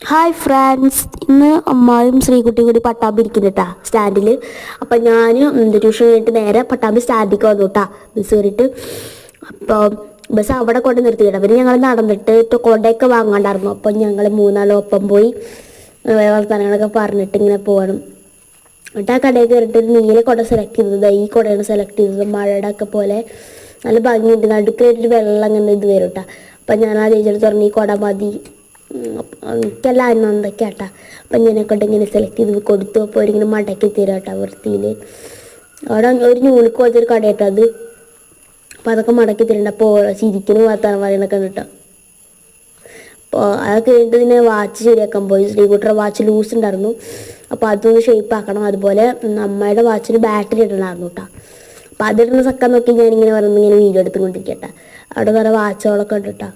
Hi friends, ഇന്ന് അമ്മായും ശ്രീകുട്ടിയും കൂടി പട്ടാമ്പി ഇരിക്കുന്നുട്ടാ സ്റ്റാൻഡിൽ. അപ്പം ഞാൻ ട്യൂഷൻ കഴിഞ്ഞിട്ട് നേരെ പട്ടാമ്പി സ്റ്റാൻഡിലേക്ക് വന്നു കേട്ടാ ബസ് കയറിയിട്ട്. അപ്പോൾ ബസ് അവിടെ കൊണ്ട് നിർത്തിയിട്ടാ. പിന്നെ ഞങ്ങൾ നടന്നിട്ട് കൊടയൊക്കെ വാങ്ങാണ്ടായിരുന്നു. അപ്പം ഞങ്ങൾ മൂന്നാളും ഒപ്പം പോയി വർത്തമാനങ്ങളൊക്കെ പറഞ്ഞിട്ട് ഇങ്ങനെ പോകണം. എന്നിട്ട് ആ കടയിൽ കയറിയിട്ട് ഒരു നീല കുട സെലക്ട് ചെയ്തത്. ഈ കുടയാണ് സെലക്ട് ചെയ്തത്. മഴയുടെ ഒക്കെ പോലെ നല്ല ഭംഗിയുണ്ട്. നടുക്കായിട്ടൊരു വെള്ളം അങ്ങനെ ഇത് വരും കേട്ടോ. അപ്പം ഞാൻ ആ ചേച്ചിയോട് പറഞ്ഞു ഈ കുട മതി, എനിക്കെല്ലാം എന്തൊക്കെ കേട്ടാ. അപ്പം ഞാനെക്കൊണ്ട് ഇങ്ങനെ സെലക്ട് ചെയ്ത് കൊടുത്തു. അപ്പോൾ അവരിങ്ങനെ മടക്കി തരാം കേട്ടോ വൃത്തിയിൽ. അവിടെ ഒരു നൂലിക്ക് പോലത്തെ ഒരു കട കേട്ടോ അത്. അപ്പം അതൊക്കെ മടക്കി തരുന്നുണ്ട്. അപ്പോൾ ചിരിക്കലും വാർത്താനം പറയണൊക്കെ കേട്ടോ. അപ്പോൾ അതൊക്കെ കഴിഞ്ഞിട്ട് ഇതിനെ വാച്ച് ശരിയാക്കാൻ പോയി. ശ്രീകുട്ടറെ വാച്ച് ലൂസ് ഉണ്ടായിരുന്നു. അപ്പോൾ അതൊന്ന് ഷേപ്പ് ആക്കണം. അതുപോലെ അമ്മയുടെ വാച്ചിന് ബാറ്ററി ഇടണമായിരുന്നു കേട്ടോ. അപ്പോൾ അതിടുന്ന സക്കം നോക്കി ഞാനിങ്ങനെ പറഞ്ഞ് ഇങ്ങനെ വീഡിയോ എടുത്തുകൊണ്ടിരിക്കട്ടെ. അവിടെ വേറെ വാച്ചുകളൊക്കെ ഉണ്ട് കേട്ടോ.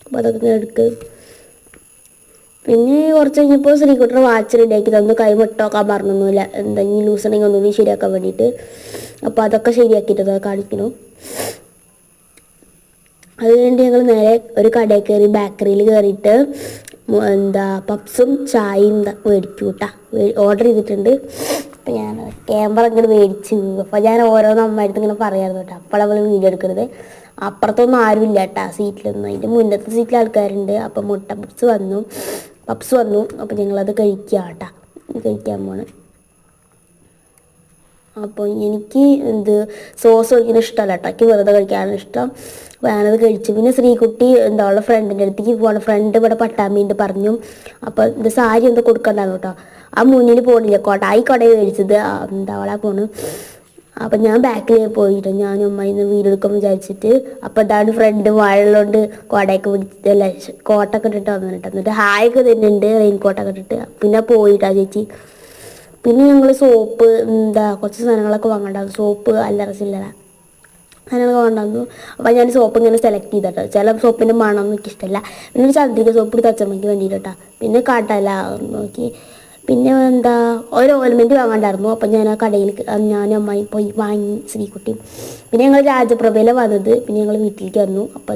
അപ്പോൾ അതൊക്കെ ഇങ്ങനെ എടുക്കുക. പിന്നെ കുറച്ച് കഴിഞ്ഞപ്പോൾ ശ്രീകുട്ടറെ വാച്ച് റെഡിയാക്കി തന്നു. കൈ വിട്ടോക്കാൻ പറഞ്ഞൊന്നുമില്ല, എന്തെങ്കിലും ലൂസ് ഉണ്ടെങ്കിൽ ഒന്നുകൂടി ശരിയാക്കാൻ വേണ്ടിയിട്ട്. അപ്പോൾ അതൊക്കെ ശരിയാക്കിയിട്ട് കാണിക്കുന്നു. അത് കഴിഞ്ഞിട്ട് ഞങ്ങൾ നേരെ ഒരു കടയിൽ കയറി, ബേക്കറിയിൽ കയറിയിട്ട് പപ്സും ചായയും മേടിച്ചു കേട്ടാ. ഓർഡർ ചെയ്തിട്ടുണ്ട്. അപ്പം ഞാൻ ക്യാമറ ഇങ്ങനെ മേടിച്ചു. അപ്പോൾ ഞാൻ ഓരോന്ന് അമ്മയടുത്ത് ഇങ്ങനെ പറയായിരുന്നു കേട്ടോ. അപ്പോൾ അവൾ വീഡിയോ എടുക്കരുത്. അപ്പുറത്തൊന്നും ആരുമില്ല കേട്ടോ സീറ്റിലൊന്നും. അതിൻ്റെ മുന്നത്തെ സീറ്റിൽ ആൾക്കാരുണ്ട്. അപ്പം മുട്ട പപ്സ് വന്നു. അപ്പം ഞങ്ങളത് കഴിക്കുക കേട്ടോ, കഴിക്കാൻ പോണ്. അപ്പോൾ എനിക്ക് സോസ് ഒഴിക്കുന്ന ഇഷ്ടമല്ല കേട്ടോ. എനിക്ക് വെറുതെ കഴിക്കാനാണ് ഇഷ്ടം. അപ്പോൾ ഞാനത് കഴിച്ചു. പിന്നെ ശ്രീകുട്ടി അവളുടെ ഫ്രണ്ടിൻ്റെ അടുത്തേക്ക് പോകണം. ഫ്രണ്ട് ഇവിടെ പട്ടാമ്പിൻ്റെ പറഞ്ഞു. അപ്പോൾ സാരി കൊടുക്കണ്ടായിരുന്നു കേട്ടോ. ആ മുന്നിൽ പോകണില്ല കോട്ട. ഈ കടയിൽ മേടിച്ചത് അവളെ പോണ്. അപ്പം ഞാൻ ബാക്കിൽ പോയിട്ട് ഞാനും അമ്മ വീട് എടുക്കുമ്പോൾ വിചാരിച്ചിട്ട്. അപ്പോൾ അതാണ് ഫ്രണ്ട് വാഴകളുണ്ട് കോടയൊക്കെ പിടിച്ചിട്ടല്ല കോട്ടൊക്കെ ഇട്ടിട്ട് വന്നിട്ട്. എന്നിട്ട് ഹായൊക്കെ തന്നെയുണ്ട്, റെയിൻ കോട്ടൊക്കെ ഇട്ടിട്ട്. പിന്നെ പോയിട്ടാ ചേച്ചി. പിന്നെ ഞങ്ങൾ സോപ്പ് കുറച്ച് സാധനങ്ങളൊക്കെ വാങ്ങണ്ടായിരുന്നു. സോപ്പ് അല്ലറ ചില്ലറ സാധനങ്ങളൊക്കെ വാങ്ങണ്ടായിരുന്നു. അപ്പോൾ ഞാൻ സോപ്പ് ഇങ്ങനെ സെലക്ട് ചെയ്തിട്ടോ. ചില സോപ്പിൻ്റെ മണമൊന്നും എനിക്ക് ഇഷ്ടമല്ല. പിന്നെ ഒരു ചന്ദ്രിക സോപ്പ് എടുത്ത് അച്ചമ്മയ്ക്ക് വേണ്ടിയിട്ട് കേട്ടോ. പിന്നെ കാട്ടല നോക്കി. പിന്നെ ഒരു ഓയിൽമെൻറ്റ് വാങ്ങണ്ടായിരുന്നു. അപ്പം ഞാൻ ആ കടയിൽ ഞാനും അമ്മായി പോയി വാങ്ങി ശ്രീകുട്ടിയും. പിന്നെ ഞങ്ങൾ രാജപ്രഭയിലാണ് വന്നത്. പിന്നെ ഞങ്ങൾ വീട്ടിലേക്ക് വന്നു. അപ്പം